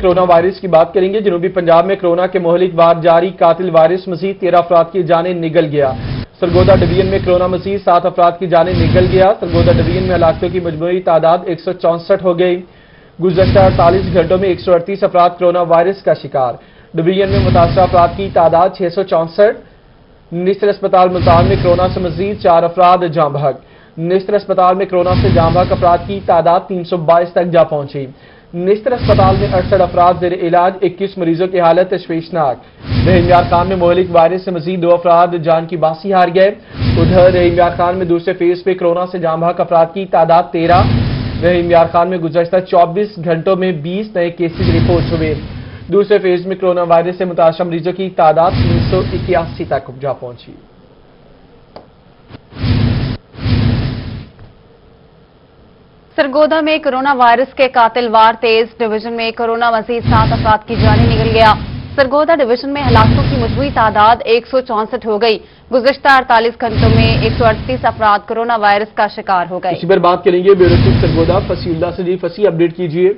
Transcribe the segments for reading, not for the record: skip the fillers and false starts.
Corona virus की बात करेंगे। जनूबी पंजाब में कोरोना के मोहलिक वार जारी, कातिल वायरस मजीद 13 अफराद की जानें निगल गया। सरगोदा डिवीजन में कोरोना मजीद 7 अफराद की जानें निगल गया। सरगोदा डिवीजन में हलाकतों की मजमूई तादाद 164 हो गई। गुज़श्ता 48 घंटों में 138 अफराद कोरोना वायरस का शिकार। डिवीजन में मुतासरा अफराद की तादाद 664। निस्तर अस्पताल मुल्तान में कोरोना से मजीद 4 अफराद जाँ बहक। निस्तर अस्पताल में कोरोना से जाँ बहक अफराद की तादाद 322 तक जा पहुंची। निस्तर अस्पताल में 68 अफराद ज़ेर इलाज, 21 मरीजों की हालत तशवीशनाक। रहीम यार खान में मोहलिक वायरस से मजीद 2 अफराद जान की बासी हार गए। उधर रहीम यार खान में दूसरे फेज पे कोरोना से जाँ बहक अफराद की तादाद 13। रहीम यार खान में गुज़श्ता 24 घंटों में 20 नए केसेज रिपोर्ट हुए। दूसरे फेज में कोरोना वायरस से मुतासर मरीजों की तादाद 381 तक जा पहुंची। सरगोदा में कोरोना वायरस के कातिल वार तेज। डिवीजन में कोरोना मजीद 7 अफराद की जानें निकल गया। सरगोदा डिवीजन में हलाकतों की मजमूई तादाद 164 हो गई। गुज़श्ता 48 घंटों में 138 अफराद कोरोना वायरस का शिकार हो गए। इसी पर बात करेंगे ब्यूरो चीफ सरगोदा फसीउल्लाह से। जी फसी, अपडेट कीजिए।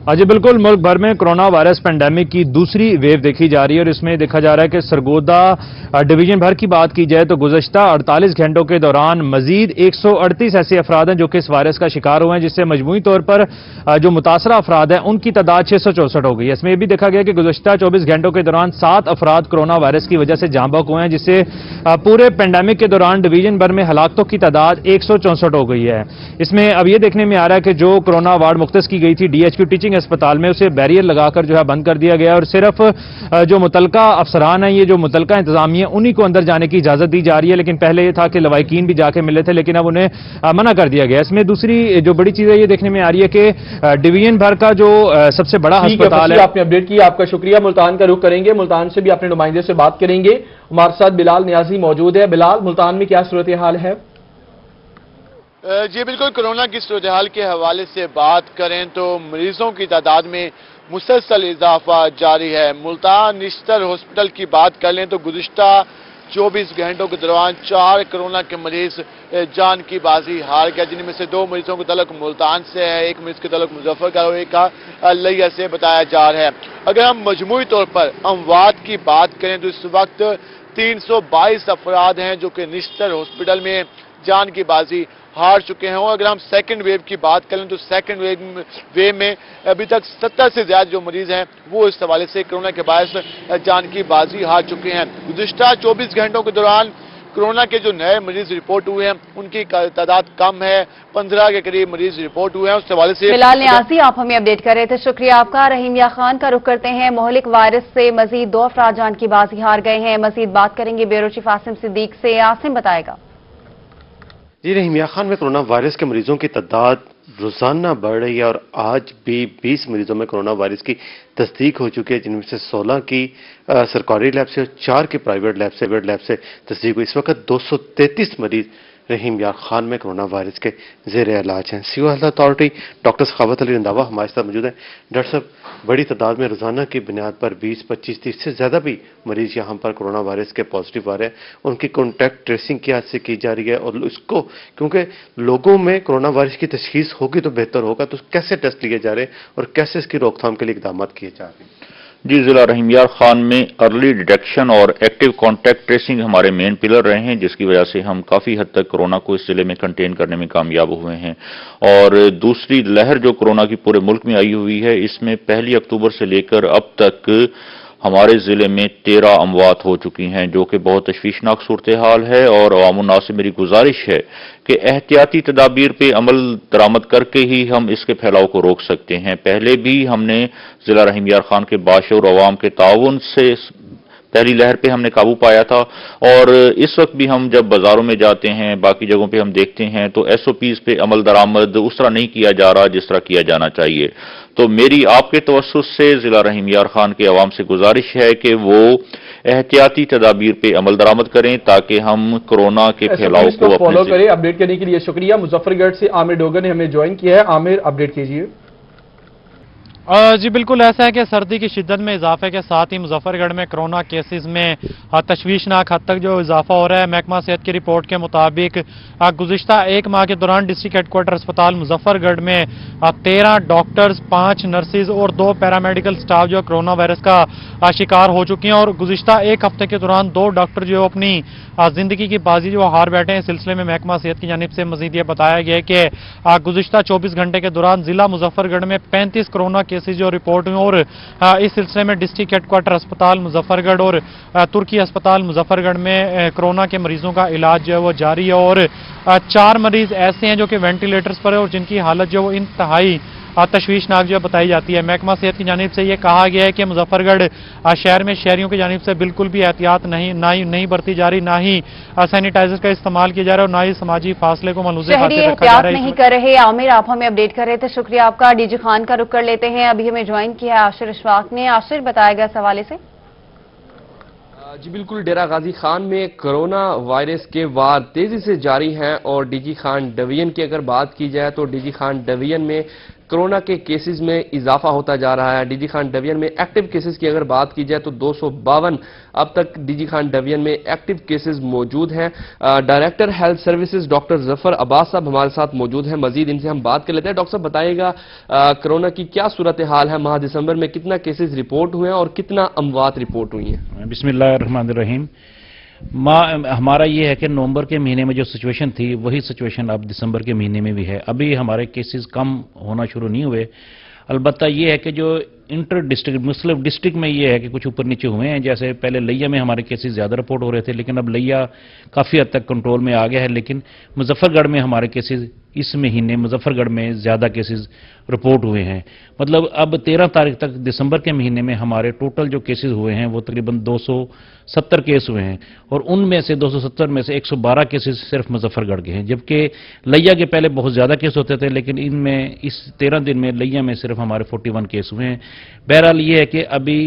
जी बिल्कुल, मुल्क भर में कोरोना वायरस पेंडेमिक की दूसरी वेव देखी जा रही है और इसमें देखा जा रहा है कि सरगोदा डिवीजन भर की बात की जाए तो गुज़श्ता 48 घंटों के दौरान मजीद 138 ऐसे अफराद हैं जो कि इस वायरस का शिकार हुए हैं, जिससे मजमूई तौर पर जो मुतासरा अफराद हैं उनकी तादाद 664 हो गई है। इसमें यह भी देखा गया कि गुज़श्ता 24 घंटों के दौरान 7 अफराद कोरोना वायरस की वजह से जाँ बहक हुए हैं, जिससे पूरे पेंडेमिक के दौरान डिवीजन भर में हलाकतों की तादाद 164 हो गई है। इसमें अब यह देखने में आ रहा है कि जो कोरोना वार्ड मुख्तस की गई थी डीएचक्यू टीचिंग अस्पताल में, उसे बैरियर लगाकर जो है बंद कर दिया गया और सिर्फ जो मुतलका अफसरान हैं, ये जो मुतलका इंतजामिया, उन्हीं को अंदर जाने की इजाजत दी जा रही है। लेकिन पहले ये था कि लवाहिकीन भी जाके मिले थे, लेकिन अब उन्हें मना कर दिया गया। इसमें दूसरी जो बड़ी चीज है ये देखने में आ रही है कि डिवीजन भर का जो सबसे बड़ा अस्पताल है। आपने अपडेट किया, आपका शुक्रिया। मुल्तान का रुख करेंगे, मुल्तान से भी अपने नुमाइंदे से बात करेंगे। हमारे साथ बिलाल नियाजी मौजूद है। बिलाल, मुल्तान में क्या सूरत हाल है? जी बिल्कुल, कोरोना की सूरत हाल के हवाले से बात करें तो मरीजों की तादाद में मुसलसल इजाफा जारी है। मुल्तान निस्तर हॉस्पिटल की बात कर लें तो गुज़श्ता 24 घंटों के दौरान 4 कोरोना के मरीज जान की बाजी हार गया, जिनमें से 2 मरीजों का तल्लुक मुल्तान से है, एक मरीज का तल्लुक मुजफ्फरगढ़ और एक का लिया से बताया जा रहा है। अगर हम मजमूई तौर पर अमवात की बात करें तो इस वक्त 322 अफराद हैं जो कि निस्तर हॉस्पिटल में जान की बाजी हार चुके हैं। और अगर हम सेकंड वेव की बात करें तो सेकंड वेव में अभी तक 70 से ज्यादा जो मरीज हैं वो इस हवाले से कोरोना के बायस जान की बाजी हार चुके हैं। गुज़श्ता 24 घंटों के दौरान कोरोना के जो नए मरीज रिपोर्ट हुए हैं उनकी तादाद कम है, 15 के करीब मरीज रिपोर्ट हुए हैं। उस हवाले से बिलाल नियाजी आप हमें अपडेट कर रहे थे, शुक्रिया आपका। रहीम यार खान का रुख करते हैं। मोहलिक वायरस से मजीद 2 अफराद जान की बाजी हार गए हैं। मजीद बात करेंगे ब्यूरो चीफ आसिम सिद्दीक से। आसिम बताएगा। जी, रहीम यार खान में कोरोना वायरस के मरीजों की तादाद रोजाना बढ़ रही है और आज भी 20 मरीजों में कोरोना वायरस की तस्दीक हो चुकी है, जिनमें से 16 की सरकारी लैब से और 4 की प्राइवेट लैब से तस्दीक हुई। इस वक्त 233 मरीज रहीम यार खान में कोरोना वायरस के जेर इलाज हैं। Civil health authority doctor Sakhawat Ali Randhawa हमारे साथ मौजूद हैं। डॉक्टर साहब, बड़ी तादाद में रोजाना की बुनियाद पर 20, 25, 30 से ज्यादा भी मरीज यहाँ पर कोरोना वायरस के पॉजिटिव आ रहे हैं, उनकी कॉन्टैक्ट ट्रेसिंग क्या से की जा रही है और इसको, क्योंकि लोगों में कोरोना वायरस की तशखीस होगी तो बेहतर होगा, तो कैसे टेस्ट लिए जा रहे हैं और कैसे इसकी रोकथाम के लिए इकदाम किए जा रहे हैं? जी, जिला रहीम यार खान में अर्ली डिटेक्शन और एक्टिव कॉन्टैक्ट ट्रेसिंग हमारे मेन पिलर रहे हैं, जिसकी वजह से हम काफ़ी हद तक कोरोना को इस जिले में कंटेन करने में कामयाब हुए हैं। और दूसरी लहर जो कोरोना की पूरे मुल्क में आई हुई है, इसमें 1 अक्टूबर से लेकर अब तक हमारे ज़िले में 13 अमवात हो चुकी हैं, जो कि बहुत तशवीशनाक सूरत हाल है। और अवामुन्नास से मेरी गुजारिश है कि एहतियाती तदाबीर पे अमल दरामद करके ही हम इसके फैलाव को रोक सकते हैं। पहले भी हमने जिला रहीम यार खान के बाशऊर अवाम के ताउन से पहली लहर पे हमने काबू पाया था, और इस वक्त भी हम जब बाजारों में जाते हैं, बाकी जगहों पे हम देखते हैं तो एसओपीज पे अमल दरामद उस तरह नहीं किया जा रहा जिस तरह किया जाना चाहिए। तो मेरी आपके तवस्सुस से जिला रहीम यार खान के अवाम से गुजारिश है कि वो एहतियाती तदाबीर पे अमल दरामद करें ताकि हम कोरोना के फैलाव को फॉलो करें। अपडेट करने के लिए शुक्रिया। मुजफ्फरगढ़ से आमिर डोगर ने हमें ज्वाइन किया है। आमिर, अपडेट कीजिए। जी बिल्कुल ऐसा है कि सर्दी की शिद्दत में इजाफे के साथ ही मुजफ्फरगढ़ में कोरोना केसेस में तशवीशनाक हद तक जो इजाफा हो रहा है। महकमा सेहत की रिपोर्ट के मुताबिक गुज़िश्ता एक माह के दौरान डिस्ट्रिक्ट हेडक्वार्टर अस्पताल मुजफ्फरगढ़ में 13 डॉक्टर्स, 5 नर्सिस और 2 पैरामेडिकल स्टाफ जो कोरोना वायरस का शिकार हो चुकी हैं। और गुज़िश्ता एक हफ्ते के दौरान 2 डॉक्टर जो अपनी जिंदगी की बाजी जो हार बैठे हैं। इस सिलसिले में महकमा सेहत की जानिब से मजीद ये बताया गया है कि गुज़िश्ता 24 घंटे के दौरान जिला मुजफ्फरगढ़ में 35 कोरोना केसेस जो रिपोर्ट हुई और इस सिलसिले में डिस्ट्रिक्ट हेडक्वार्टर अस्पताल मुजफ्फरगढ़ और तुर्की अस्पताल मुजफ्फरगढ़ में कोरोना के मरीजों का इलाज जो है वो जारी है। और 4 मरीज ऐसे हैं जो कि वेंटिलेटर्स पर है और जिनकी हालत जो वो इंतहाई तशवीशनाक जो बताई जाती है। महकमा सेहत की जानिब से यह कहा गया है कि मुजफ्फरगढ़ शहर में शहरियों की जानिब से बिल्कुल भी एहतियात नहीं बरती जा रही, ना ही सैनिटाइजर का इस्तेमाल किया जा रहा है और ना ही समाजी फासले को मलूज़े खातिर रखा जा रहा है। नहीं कर रहे। आमिर, आप हमें अपडेट कर रहे थे, शुक्रिया आपका। डीजी खान का रुख कर लेते हैं। अभी हमें ज्वाइन किया है आशिर अशफाक ने। आशिर, बताएगा इस हवाले से। जी बिल्कुल, डेरा गाजी खान में कोरोना वायरस के वार तेजी से जारी हैं और डीजी खान डिवीजन की अगर बात की जाए तो डीजी खान डिवीजन में कोरोना के केसेस में इजाफा होता जा रहा है। डीजी खान डिवीजन में एक्टिव केसेस की अगर बात की जाए तो 252 अब तक डीजी खान डिवीजन में एक्टिव केसेस मौजूद हैं। Director health services doctor Zafar Abbas साहब हमारे साथ मौजूद हैं। मजीद इनसे हम बात कर लेते हैं। डॉक्टर साहब, बताइएगा कोरोना की क्या सूरत हाल है? माह दिसंबर में कितना केसेस रिपोर्ट हुए हैं और कितना अमवात रिपोर्ट हुई हैं? बिस्मिल्लाहिर्रहमानिर्रहीम। हमारा ये है कि नवंबर के महीने में जो सिचुएशन थी वही सिचुएशन अब दिसंबर के महीने में भी है। अभी हमारे केसेस कम होना शुरू नहीं हुए। अलबत्ता ये है कि जो इंटर डिस्ट्रिक्ट मुस्लिम डिस्ट्रिक्ट में ये है कि कुछ ऊपर नीचे हुए हैं। जैसे पहले लिया में हमारे केसेस ज़्यादा रिपोर्ट हो रहे थे, लेकिन अब लिया काफ़ी हद तक कंट्रोल में आ गया है। लेकिन मुजफ्फरगढ़ में हमारे केसेस इस महीने मुजफ्फरगढ़ में ज़्यादा केसेस रिपोर्ट हुए हैं। मतलब अब 13 तारीख तक दिसंबर के महीने में हमारे टोटल जो केसेस हुए हैं वो तकरीबन 270 केस हुए हैं और उनमें से 270 में से 112 केसेस सिर्फ मुजफ्फरगढ़ के हैं। जबकि लिया के पहले बहुत ज़्यादा केस होते थे, लेकिन इनमें इस 13 दिन में लिया में सिर्फ हमारे 41 केस हुए हैं। बहरहाल ये है कि अभी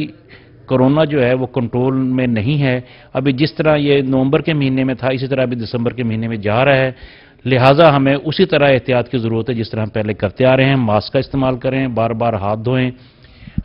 कोरोना जो है वो कंट्रोल में नहीं है। अभी जिस तरह ये नवंबर के महीने में था इसी तरह अभी दिसंबर के महीने में जा रहा है। लिहाजा हमें उसी तरह एहतियात की ज़रूरत है जिस तरह हम पहले करते आ रहे हैं। मास्क का इस्तेमाल करें, बार बार हाथ धोएं,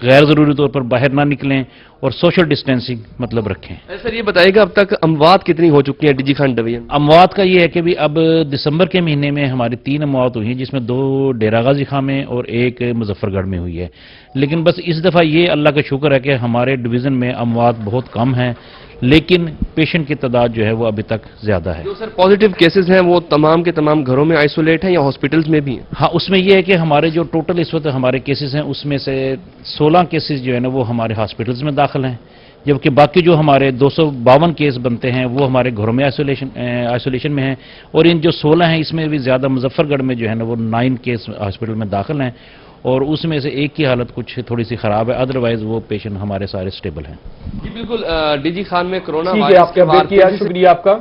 गैर ज़रूरी तौर पर बाहर ना निकलें और सोशल डिस्टेंसिंग मतलब रखें। सर, ये बताइएगा अब तक अमवात कितनी हो चुकी है डीजी खान डिवीजन? अमवात का ये है कि भी अब दिसंबर के महीने में हमारी 3 अमवात हुई हैं, जिसमें 2 डेरा गाजी खां में और 1 मुजफ्फरगढ़ में हुई है। लेकिन बस इस दफ़ा ये अल्लाह का शुक्र है कि हमारे डिवीज़न में अमवात बहुत कम हैं, लेकिन पेशेंट की तादाद जो है वो अभी तक ज़्यादा है। जो सर पॉजिटिव केसेस हैं वो तमाम के तमाम घरों में आइसोलेट हैं या हॉस्पिटल्स में भी हैं? हाँ, उसमें ये है कि हमारे जो टोटल इस वक्त हमारे केसेस हैं उसमें से 16 केसेस जो है ना वो हमारे हॉस्पिटल्स में दाखिल हैं, जबकि बाकी जो हमारे 252 केस बनते हैं वो हमारे घरों में आइसोलेशन में हैं। और इन जो 16 हैं इसमें भी ज़्यादा मुजफ्फरगढ़ में जो है ना वो 9 केस हॉस्पिटल में दाखिल हैं और उसमें से 1 की हालत कुछ थोड़ी सी ख़राब है, अदरवाइज वो पेशेंट हमारे सारे स्टेबल हैं। जी बिल्कुल, डीजी खान में कोरोना ठीक है, वायरस आपके अपडेट किया, शुक्रिया आपका।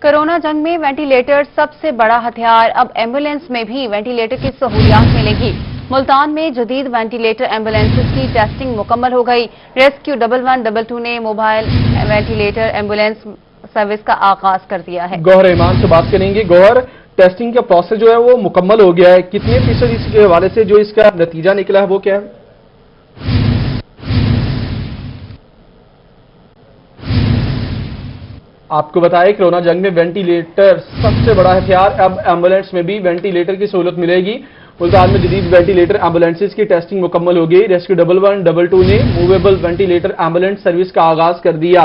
कोरोना जंग में वेंटिलेटर सबसे बड़ा हथियार। अब एम्बुलेंस में भी वेंटिलेटर की सहूलियात मिलेगी। मुल्तान में जदीद वेंटिलेटर एम्बुलेंसेज की टेस्टिंग मुकम्मल हो गई। रेस्क्यू 1122 ने मोबाइल वेंटिलेटर एम्बुलेंस सर्विस का आगाज कर दिया है। गौहर ईमान से बात करेंगे। गौहर, टेस्टिंग का प्रोसेस जो है वो मुकम्मल हो गया है, कितने फीसद इसके हवाले से जो इसका नतीजा निकला है वो क्या है? आपको बताएं, कोरोना जंग में वेंटिलेटर सबसे बड़ा हथियार। अब एम्बुलेंस में भी वेंटिलेटर की सहूलत मिलेगी। मुल्तान में जदीद वेंटिलेटर एम्बुलेंसेज की टेस्टिंग मुकम्मल हो गई। रेस्क्यू 1122 ने मूवेबल वेंटिलेटर एम्बुलेंस सर्विस का आगाज कर दिया।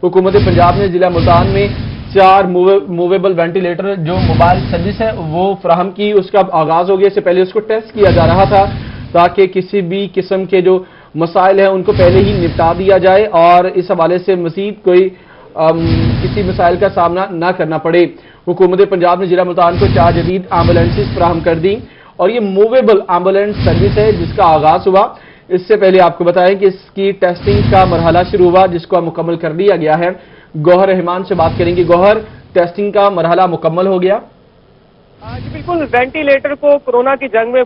हुकूमत पंजाब ने जिला मुल्तान में 4 मूवेबल वेंटिलेटर जो मोबाइल सर्विस है वो फराहम की। उसका आगाज हो गया। इससे पहले उसको टेस्ट किया जा रहा था ताकि किसी भी किस्म के जो मसाइल हैं उनको पहले ही निपटा दिया जाए और इस हवाले से मजीद कोई किसी मसाइल का सामना ना करना पड़े। हुकूमत पंजाब ने जिला मुल्तान को 4 जदीद एम्बुलेंसेज फराहम कर दी और ये मूवेबल एम्बुलेंस सर्विस है जिसका आगाज हुआ। इससे पहले आपको बताएं कि इसकी टेस्टिंग का मरहला शुरू हुआ जिसको मुकम्मल कर दिया गया है। गौहर रहमान से बात करेंगे। गौहर, टेस्टिंग का मरहला मुकम्मल हो गया? जी बिल्कुल, वेंटिलेटर को कोरोना की जंग में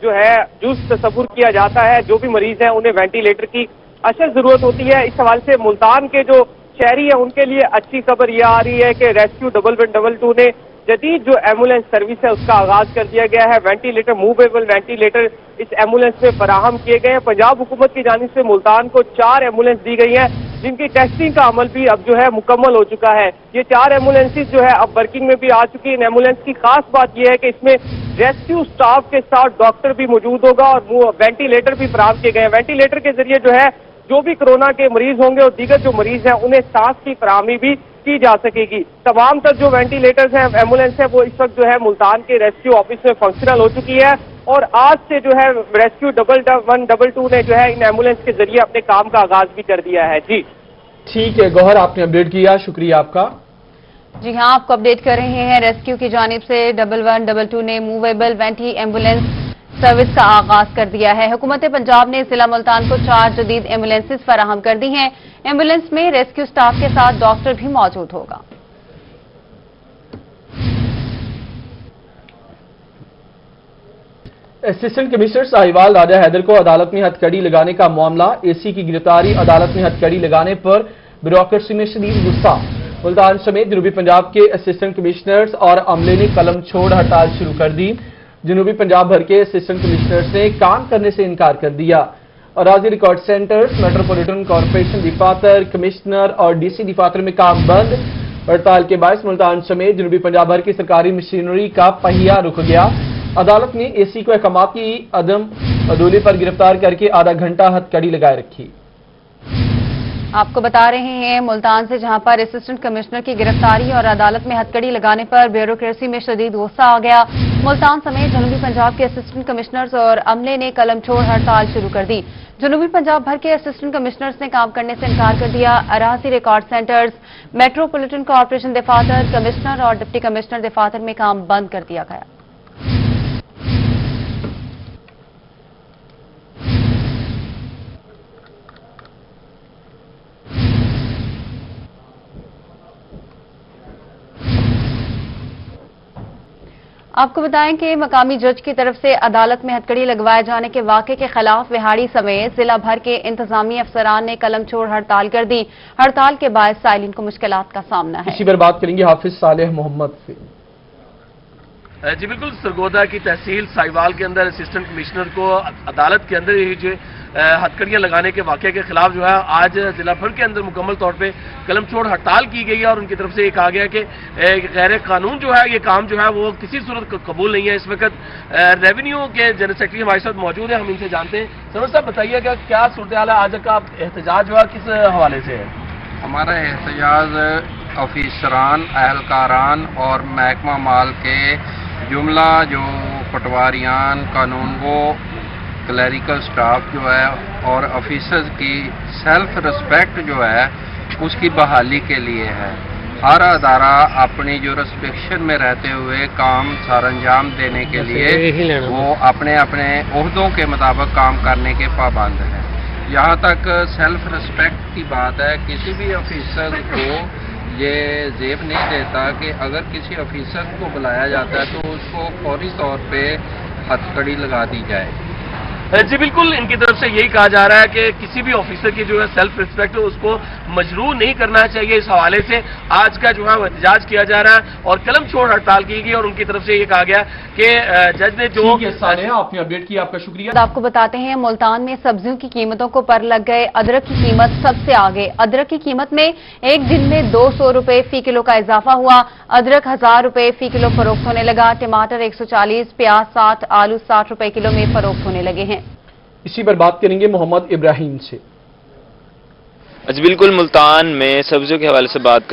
जो है जुस्त तस्वुर किया जाता है। जो भी मरीज हैं उन्हें वेंटिलेटर की अशद जरूरत होती है। इस हवाले से मुल्तान के जो शहरी है उनके लिए अच्छी खबर यह आ रही है कि रेस्क्यू 1122 ने जदीद जो एम्बुलेंस सर्विस है उसका आगाज कर दिया गया है। वेंटिलेटर, मूवेबल वेंटिलेटर इस एम्बुलेंस में फराहम किए गए हैं। पंजाब हुकूमत की जानिब से मुल्तान को 4 एम्बुलेंस दी गई है, जिनकी टेस्टिंग का अमल भी अब जो है मुकम्मल हो चुका है। ये 4 एम्बुलेंसेज जो है अब वर्किंग में भी आ चुकी है। इन एम्बुलेंस की खास बात यह है कि इसमें रेस्क्यू स्टाफ के साथ डॉक्टर भी मौजूद होगा और वो वेंटिलेटर भी फराहम किए गए हैं। वेंटिलेटर के जरिए जो है जो भी कोरोना के मरीज होंगे और दीगर जो मरीज हैं उन्हें सांस की फराहमी भी की जा सकेगी। तमाम तर जो वेंटिलेटर्स हैं, एम्बुलेंस है, वो इस वक्त जो है मुल्तान के रेस्क्यू ऑफिस में फंक्शनल हो चुकी है और आज से जो है रेस्क्यू 112 ने जो है इन एम्बुलेंस के जरिए अपने काम का आगाज भी कर दिया है। जी ठीक है गौहर, आपने अपडेट किया, शुक्रिया आपका। जी हाँ, आपको अपडेट कर रहे हैं। रेस्क्यू की जानिब से 112 ने मूवेबल वेंटी एम्बुलेंस सर्विस का आगाज कर दिया है। हुकूमत पंजाब ने जिला मुल्तान को 4 जदीद एम्बुलेंसेज फराहम कर दी हैं। एम्बुलेंस में रेस्क्यू स्टाफ के साथ डॉक्टर भी मौजूद होगा। असिस्टेंट कमिश्नर साहिवाल राजा हैदर को अदालत में हथकड़ी लगाने का मामला, एसी की गिरफ्तारी, अदालत में हथकड़ी लगाने पर ब्यूरोक्रेसी में शदीद गुस्सा। मुल्तान समेत जनूबी पंजाब के असिस्टेंट कमिश्नर्स और अमले ने कलम छोड़ हड़ताल शुरू कर दी। जनूबी पंजाब भर के असिस्टेंट कमिश्नर्स ने काम करने से इनकार कर दिया। अराजी रिकॉर्ड सेंटर्स, मेट्रोपॉलिटन कॉर्पोरेशन दफातर, कमिश्नर और डीसी दफातर में काम बंद। हड़ताल के बायस मुल्तान समेत जनूबी पंजाब भर की सरकारी मशीनरी का पहिया रुक गया। अदालत ने एसी को अहकामात की अदम अदूली पर गिरफ्तार करके आधा घंटा हथकड़ी लगाए रखी। आपको बता रहे हैं मुल्तान से, जहां पर असिस्टेंट कमिश्नर की गिरफ्तारी और अदालत में हथकड़ी लगाने पर ब्यूरोक्रेसी में शदीद गुस्सा आ गया। मुल्तान समेत जनूबी पंजाब के असिस्टेंट कमिश्नर्स और अमले ने कलम छोड़ हड़ताल शुरू कर दी। जनूबी पंजाब भर के असिस्टेंट कमिश्नर्स ने काम करने से इनकार कर दिया। अराजी रिकॉर्ड सेंटर्स, मेट्रोपॉलिटन कॉर्पोरेशन दफातर, कमिश्नर और डिप्टी कमिश्नर दफातर में काम बंद कर दिया गया। आपको बताएं कि मकामी जज की तरफ से अदालत में हथकड़ी लगवाए जाने के वाक़े के खिलाफ विहाड़ी समेत जिला भर के इंतजामी अफसरान ने कलम छोड़ हड़ताल कर दी। हड़ताल के बाद साइलिन को मुश्किलात का सामना है। इसी पर बात करेंगे हाफिज सालेह मोहम्मद से। जी बिल्कुल, सरगोदा की तहसील साहिवाल के अंदर असिस्टेंट कमिश्नर को अदालत के अंदर ही जो हथकड़ियां लगाने के वाक़े के खिलाफ जो है आज जिला भर के अंदर मुकम्मल तौर पे कलम छोड़ हड़ताल की गई है और उनकी तरफ से ये कहा गया कि गैर कानून जो है ये काम जो है वो किसी सूरत कबूल नहीं है। इस वक्त रेवेन्यू के जनरल सेक्रेटरी हमारे साथ मौजूद है, हम इनसे जानते हैं। सरवर साहब बताइएगा क्या सूरत हाल है, आज का एहतजाज हुआ किस हवाले से है? हमारा एहतजाज ऑफिसरान, अहलकारान और महकमा माल के जुमला जो पटवारियान, कानूनगो, क्लरिकल स्टाफ जो है और ऑफिसर्स की सेल्फ रिस्पेक्ट जो है उसकी बहाली के लिए है। हर अदारा अपनी जुरिस्डिक्शन में रहते हुए काम सरअंजाम देने के लिए वो अपने अपने ओहदों के मुताबिक काम करने के पाबंद हैं। यहाँ तक सेल्फ रिस्पेक्ट की बात है, किसी भी ऑफिसर को ये जेब नहीं देता कि अगर किसी ऑफिसर को बुलाया जाता है तो उसको फौरी तौर पे हथकड़ी लगा दी जाए। जी बिल्कुल, इनकी तरफ से यही कहा जा रहा है कि किसी भी ऑफिसर की जो है सेल्फ रिस्पेक्ट है उसको मजरूर नहीं करना चाहिए। इस हवाले से आज का जो है वो एहतजाज किया जा रहा है और कलम छोड़ हड़ताल की गई और उनकी तरफ से ये कहा गया कि जज ने जो आपने अपडेट किया, आपका शुक्रिया। आपको बताते हैं मुल्तान में सब्जियों की कीमतों को पर लग गए। अदरक की कीमत सबसे आगे। अदरक की कीमत में एक दिन में 200 रुपए फी किलो का इजाफा हुआ। अदरक 1000 रुपए फी किलो फरोख्त होने लगा। टमाटर 140, प्याज 60, आलू 60 रुपए किलो में फरोख्त होने लगे हैं। इसी पर बात करेंगे मोहम्मद इब्राहिम से। अच्छा बिल्कुल, मुल्तान में सब्जियों के हवाले से बात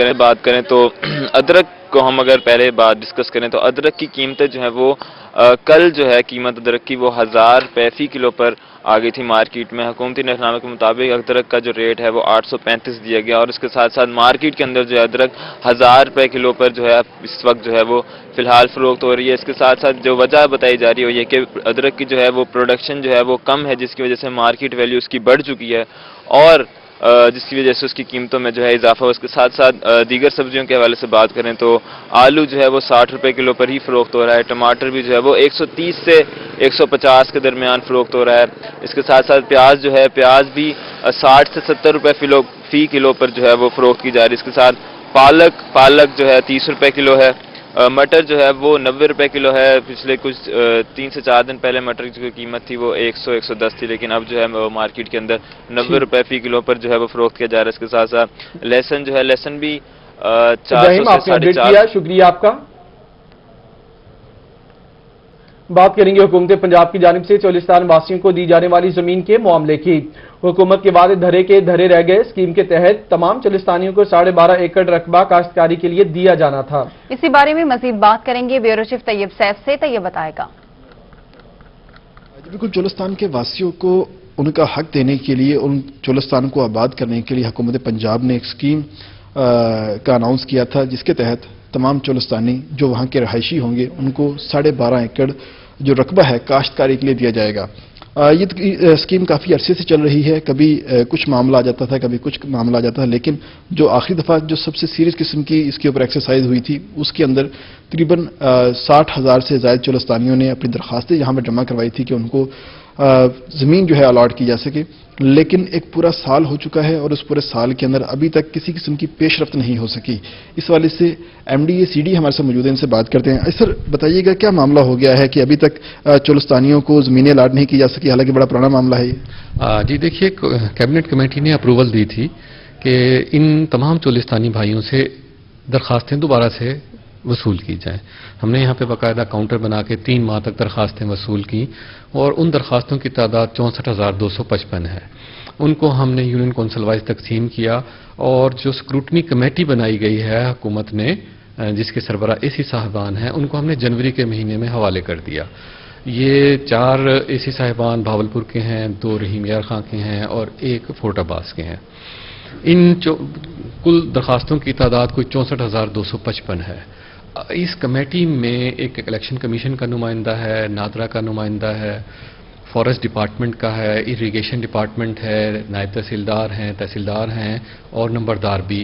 करें तो अदरक को हम अगर पहले बात डिस्कस करें तो अदरक की कीमतें जो है वो कल जो है कीमत अदरक की वो 1000 रुपए फी किलो पर आ गई थी मार्केट में। हुकूमती नफरनामे के मुताबिक अदरक का जो रेट है वो 835 दिया गया और इसके साथ साथ मार्केट के अंदर जो है अदरक 1000 रुपए किलो पर जो है इस वक्त जो है वो फिलहाल फरोख्त हो रही है। इसके साथ साथ जो वजह बताई जा रही है ये कि अदरक की जो है वो प्रोडक्शन जो है वो कम है, जिसकी वजह से मार्केट वैल्यू उसकी बढ़ चुकी है और जिसकी वजह से उसकी कीमतों में जो है इजाफा हो। इसके साथ साथ दीगर सब्जियों के हवाले से बात करें तो आलू जो है वो 60 रुपए किलो पर ही फरोख्त हो रहा है। टमाटर भी जो है वो 130 से 150 के दरमियान फरोख्त हो रहा है। इसके साथ साथ प्याज जो है, प्याज भी 60 से 70 रुपए फी किलो पर जो है वो फरोख्त की जा रही है। इसके साथ पालक जो है 30 रुपए किलो है मटर जो है वो 90 रुपए किलो है। पिछले कुछ 3 से 4 दिन पहले मटर की जो कीमत थी वो 100-110 थी, लेकिन अब जो है वो मार्केट के अंदर 90 रुपए फी किलो पर जो है वो फरोख्त किया जा रहा है। इसके साथ साथ लहसुन जो है, लहसुन भी 400 से 450। शुक्रिया आपका। बात करेंगे हुकूमत पंजाब की जानिब से चोलिस्तान वासियों को दी जाने वाली जमीन के मामले की। हुकूमत के वादे धरे के धरे रह गए। स्कीम के तहत तमाम चोलिस्तानियों को 12.5 एकड़ रकबा काश्तकारी के लिए दिया जाना था। इसी बारे में मजीद बात करेंगे ब्यूरो चीफ तैयब सैफ से। तैयब बताएगा। बिल्कुल, चोलिस्तान के वासियों को उनका हक देने के लिए, उन चोलिस्तान को आबाद करने के लिए हुकूमत पंजाब ने एक स्कीम का अनाउंस किया था, जिसके तहत तमाम चोलिस्तानी जो वहाँ के रहायशी होंगे उनको 12.5 एकड़ जो रकबा है काश्तकारी के लिए दिया जाएगा। ये स्कीम काफ़ी अरसे से चल रही है। कभी कुछ मामला आ जाता था, कभी कुछ मामला आ जाता था, लेकिन जो आखिरी दफ़ा जो सबसे सीरियस किस्म की इसके ऊपर एक्सरसाइज हुई थी, उसके अंदर तकरीबन 60,000 से ज़ायद चोलिस्तानियों ने अपनी दरख्वास्तें यहाँ पर जमा करवाई थी कि उनको ज़मीन जो है अलॉट की जा सके। लेकिन एक पूरा साल हो चुका है और उस पूरे साल के अंदर अभी तक किसी किस्म की पेशरफ्त नहीं हो सकी। इस वाले से MDA CD हमारे साथ मौजूद हैं, इनसे बात करते हैं। सर, बताइएगा क्या मामला हो गया है कि अभी तक चोलिस्तानियों को ज़मीनें अलॉट नहीं की जा सकी, हालांकि बड़ा पुराना मामला है ये। जी देखिए, कैबिनेट कमेटी ने अप्रूवल दी थी कि इन तमाम चोलिस्तानी भाइयों से दरख्वास्तें दोबारा से वसूल की जाएं। हमने यहाँ पे बाकायदा काउंटर बना के 3 माह तक दरख्वास्तें वसूल की और उन दरख्वास्तों की तादाद 64,255 है। उनको हमने यूनियन कौंसिल वाइज तकसीम किया और जो स्क्रूटनी कमेटी बनाई गई है हुकूमत ने, जिसके सरबरा AC साहिबान हैं, उनको हमने जनवरी के महीने में हवाले कर दिया। ये 4 AC साहिबान भावलपुर के हैं, 2 रहीम यार खां के हैं और 1 फोर्ट अब्बास के हैं। इन कुल दरख्वास्तों की तादाद कोई 64,255 है। इस कमेटी में एक इलेक्शन कमीशन का नुमाइंदा है, नादरा का नुमाइंदा है, फॉरेस्ट डिपार्टमेंट का है, इरिगेशन डिपार्टमेंट है, नायब तहसीलदार हैं और नंबरदार भी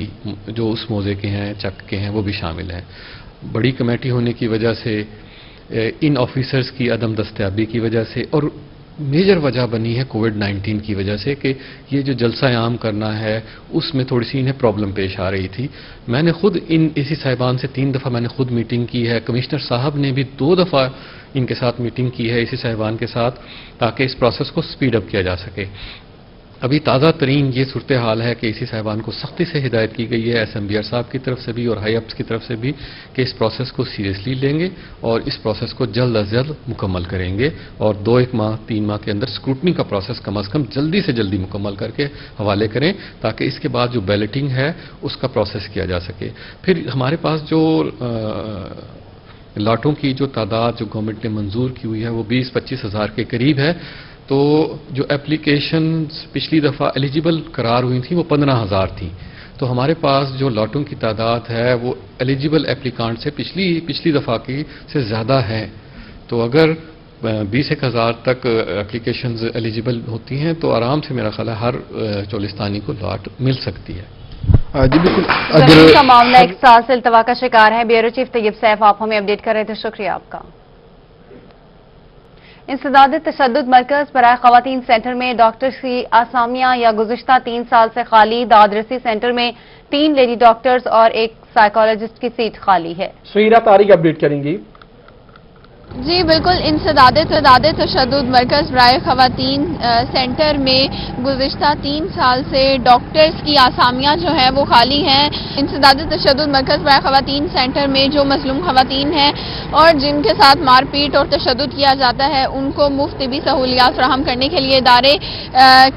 जो उस मौजे के हैं, चक के हैं, वो भी शामिल हैं। बड़ी कमेटी होने की वजह से, इन ऑफिसर्स की अदम दस्तयाबी की वजह से और मेजर वजह बनी है कोविड-19 की वजह से कि ये जो जलसा आम करना है उसमें थोड़ी सी इन्हें प्रॉब्लम पेश आ रही थी। मैंने खुद इन AC साहिबान से 3 दफ़ा मैंने खुद मीटिंग की है। कमिश्नर साहब ने भी 2 दफ़ा इनके साथ मीटिंग की है AC साहिबान के साथ, ताकि इस प्रोसेस को स्पीड अप किया जा सके। अभी ताज़ा तरीन ये सूरत हाल है कि AC साहिबान को सख्ती से हिदायत की गई है SMBR साहब की तरफ से भी और हाई अप्स की तरफ से भी कि इस प्रोसेस को सीरियसली लेंगे और इस प्रोसेस को जल्द अज जल्द मुकम्मल करेंगे और 2-1 माह 3 माह के अंदर स्क्रूटनी का प्रोसेस कम अज़ कम जल्दी से जल्दी मुकम्मल करके हवाले करें, ताकि इसके बाद जो बैलेटिंग है उसका प्रोसेस किया जा सके। फिर हमारे पास जो लाटों की जो तादाद जो गवर्नमेंट ने मंजूर की हुई है वो 20-25 हज़ार के करीब है। तो जो एप्लीकेशन पिछली दफ़ा एलिजिबल करार हुई थी वो 15,000 थी। तो हमारे पास जो लॉटों की तादाद है वो एलिजिबल एप्लीकांट से पिछली दफ़ा की से ज़्यादा है। तो अगर 20-1 हज़ार तक एप्लीकेशंस एलिजिबल होती हैं तो आराम से मेरा ख्याल है हर चोलिस्तानी को लॉट मिल सकती है। जी बिल्कुल। जमीन का मामला एक साल से इल्तवा का शिकार है। ब्यूरो चीफ तैयब सैफ आप हमें अपडेट कर रहे थे, शुक्रिया आपका। इंसदाद तशद्दुद मरकज बराए खवातीन सेंटर में डॉक्टर्स की आसामियां या गुज़िश्ता 3 साल से खाली। दादरसी सेंटर में 3 लेडी डॉक्टर्स और 1 साइकोलॉजिस्ट की सीट खाली है। सुहीरा तारिक अपडेट करेंगी। जी बिल्कुल, इंसदाद तशद्दुद मरकज बराए खवातीन सेंटर में गुज़िश्ता 3 साल से डॉक्टर्स की आसामियां जो हैं वो खाली हैं। इंसदाद तशद्दुद मरकज बराए खवातीन सेंटर में जो मज़लूम खवातीन हैं और जिनके साथ मारपीट और तशद्दुद किया जाता है उनको मुफ्त तिबी सहूलियात फराहम करने के लिए इदारे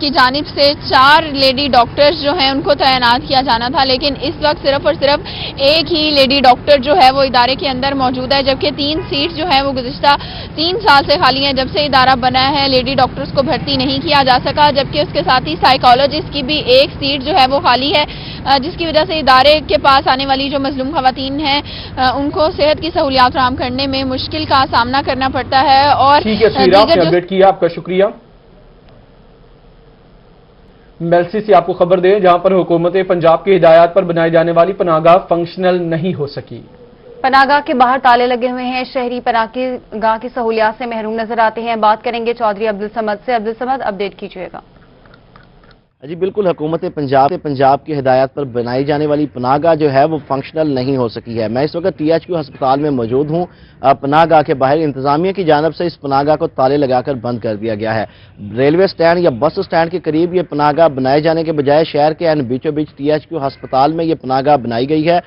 की जानिब से 4 लेडी डॉक्टर्स जो हैं उनको तैनात किया जाना था, लेकिन इस वक्त सिर्फ और सिर्फ 1 ही लेडी डॉक्टर जो है वो इदारे के अंदर मौजूद है, जबकि 3 सीट जो है वो गुज़िश्ता 3 साल से खाली हैं। जब से इदारा बना है लेडी डॉक्टर्स को भर्ती नहीं किया जा सका, जबकि उसके साथ ही साइकोलॉजिस्ट की भी 1 सीट जो है वो खाली है, जिसकी वजह से इदारे के पास आने वाली जो मजलूम खवातीन हैं उनको सेहत की सहूलियात फराहम करने में मुश्किल का सामना करना पड़ता है। और ठीक है सुहीरा, आपने अपडेट किया, आपका शुक्रिया। मेलसी से आपको खबर दें, जहां पर हुकूमत पंजाब की हिदायत पर बनाई जाने वाली पनाहगाह फंक्शनल नहीं हो सकी। पनाहगाह के बाहर ताले लगे हुए हैं। शहरी पनाहगाह की सहूलियात से महरूम नजर आते हैं। बात करेंगे चौधरी अब्दुल समद से। अब्दुल समद, अपडेट कीजिएगा। جی بالکل، حکومت پنجاب کی ہدایات پر بنائی جانے والی پناہ گاہ جو ہے وہ فنکشنل نہیں ہو سکی ہے۔ میں اس وقت THQ ہسپتال میں موجود ہوں۔ پناہ گاہ کے باہر انتظامیہ کی جانب سے اس پناہ گاہ کو تالے لگا کر بند کر دیا گیا ہے۔ ریلوے سٹینڈ یا بس سٹینڈ کے قریب یہ پناہ گاہ بنائے جانے کے بجائے شہر کے بیچوں بیچ THQ ہسپتال میں یہ پناہ گاہ بنائی گئی ہے۔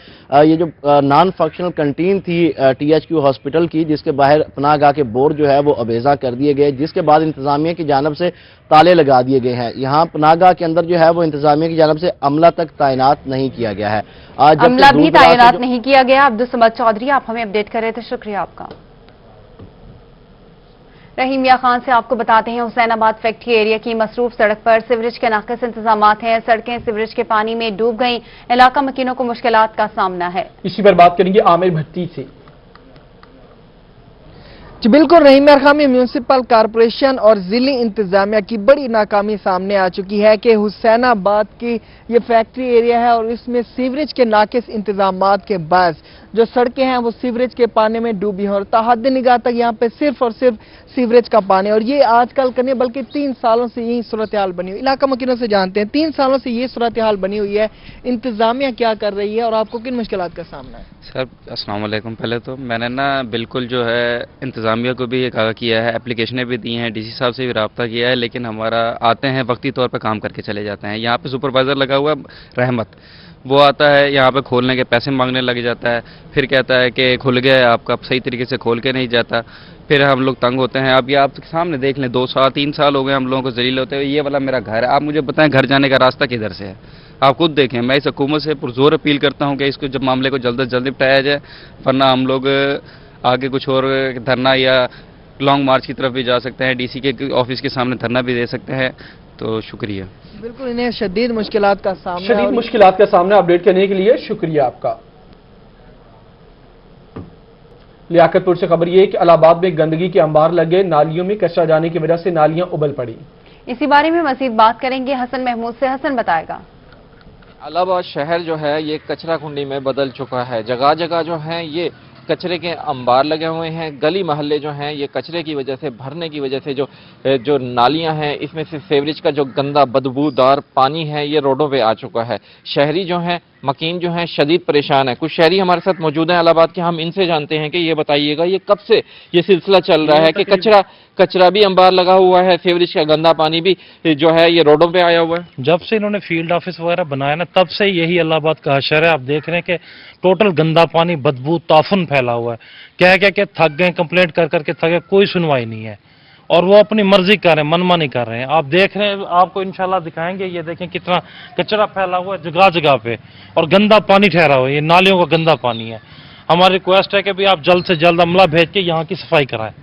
یہ جو نان فنکشنل کنٹین تھی THQ ہسپتال کی، جس کے باہر پناہ گاہ کے بورڈ جو ہے وہ ابیضا کر دیے گئے، جس کے بعد انتظامیہ کی جانب سے تالے لگا دیے گئے ہیں۔ یہاں پناہ گاہ کے اندر جو ہے وہ انتظامیہ کی جانب سے عملہ تک تعینات نہیں کیا گیا ہے۔ عملہ بھی تعینات نہیں کیا گیا۔ عبدالصمد چودھری، آپ ہمیں اپڈیٹ کر رہے تھے، شکریہ آپ کا۔ رحیم میاں خان سے آپ کو بتاتے ہیں، حسین آباد فیکٹری ایریا کی مصروف سڑک پر سیوریج کے ناقص انتظامات ہیں۔ سڑکیں سیوریج کے پانی میں ڈوب گئیں، علاقہ مکینوں کو مشکلات کا سامنا ہے۔ اسی پر بات کریں گے عامر بھٹی سے۔ جی بالکل، رحیم میاں خان میں میونسپل کارپوریشن اور ضلعی انتظامیہ کی بڑی ناکامی سامنے آ چکی ہے کہ حسین آباد کی یہ فیکٹری ایریا ہے اور اس میں سیوریج کے ناقص انتظامات کے باعث جو سڑکیں ہیں وہ سیوریج کے پانی میں ڈوبی ہیں اور تحد نگاہ تک یہاں پہ صرف اور صرف سیوریج کا پانی، اور یہ آج کل کرنے بلکہ 3 سالوں سے یہی صورتحال بنی ہوئی۔ علاقہ مکینوں سے جانتے ہیں 3 سالوں سے یہ صورتحال بنی ہوئی ہے، انتظامیہ کیا کر رہی ہے اور آپ کو کن مشکلات کا سامنا ہے؟ سر السلام علیکم۔ پہلے تو میں نے بالکل جو ہے انتظامیہ کو بھی یہ کیا ہے، اپلیکیشنیں بھی دی ہیں، DC صاحب سے بھی رابطہ کیا ہے، لیکن ہمارا آتے ہیں وقتی طور پہ کام کر کے چلے جاتے ہیں۔ یہاں پہ سپروائزر لگا ہوا رحمت، وہ آتا ہے یہاں پہ کھولنے کے پیسے مانگنے لگ جاتا ہے، پھر کہتا ہے کہ کھل گیا ہے آپ کا، صحیح طریقے سے کھول کے نہیں جاتا، پھر ہم لوگ تنگ ہوتے ہیں۔ اب یہ آپ سامنے دیکھ لیں، 2 سال 3 سال ہو گئے ہم لوگوں کو ذلیل ہوتے ہوئے۔ یہ والا میرا گھر ہے، آپ مجھے بتائیں گھر جانے کا راستہ کدھر سے ہے؟ آپ خود دیکھیں۔ میں اس حکومت سے پرزور اپیل کرتا ہوں کہ اس کو جب معاملے کو جلد از جلد نپٹایا جائے، ورنہ ہم لوگ آگے کچھ اور دھرنا یا لانگ مارچ کی طرف بھی جا سکتے ہیں، DC کے آفس کے سامنے دھرنا بھی دے سکتے ہیں۔ تو شکریہ۔ بالکل، انہیں شدید مشکلات کا سامنا شدید مشکلات کا سامنا اپڈیٹ کرنے کے لیے شکریہ آپ کا۔ لیاقت پور سے خبر یہ کہ الہ آباد میں گندگی کے انبار لگے، نالیوں میں کچرا جانے کی وجہ سے نالیاں ابل پڑی۔ اسی بارے میں مزید بات کریں گے حسن محمود سے، حسن بتائے گا۔ الہ آباد شہر جو ہے یہ کچرا کنڈی میں بدل چکا ہے، جگہ جگہ جو ہیں یہ کچرے کے انبار لگے ہوئے ہیں، گلی محلے جو ہیں یہ کچرے کی وجہ سے بھرنے کی وجہ سے جو نالیاں ہیں اس میں سے سیوریج کا جو گندا بدبودار پانی ہے یہ روڈوں پہ آ چکا ہے۔ شہری جو ہیں مکین جو ہیں شدید پریشان ہیں۔ کچھ شہری ہمارے ساتھ موجود ہیں الہ آباد کے، ہم ان سے جانتے ہیں کہ یہ بتائیے گا یہ کب سے یہ سلسلہ چل رہا ہے کہ کچرا بھی انبار لگا ہوا ہے، سیوریج کا گندا پانی بھی جو ہے یہ روڈوں پہ آیا ہوا ہے؟ جب سے انہوں نے فیلڈ آفس وغیرہ بنایا نا تب سے یہی الہ آباد کا حشر ہے۔ آپ دیکھ رہے ہیں کہ ٹوٹل گندا پانی بدبو تعفن پھیلا ہوا ہے۔ کہہ کہ تھک گئے، کمپلینٹ کر کے تھک گئے، کوئی سنوائی نہیں ہے اور وہ اپنی مرضی کر رہے ہیں، منمانی کر رہے ہیں۔ آپ دیکھ رہے ہیں، آپ کو انشاءاللہ دکھائیں گے، یہ دیکھیں کتنا کچرا پھیلا ہوا ہے جگہ جگہ پہ اور گندا پانی ٹھہرا ہوا ہے، یہ نالیوں کا گندا پانی ہے۔ ہماری ریکویسٹ ہے کہ بھی آپ جلد سے جلد عملہ بھیج کے یہاں کی صفائی کرائیں۔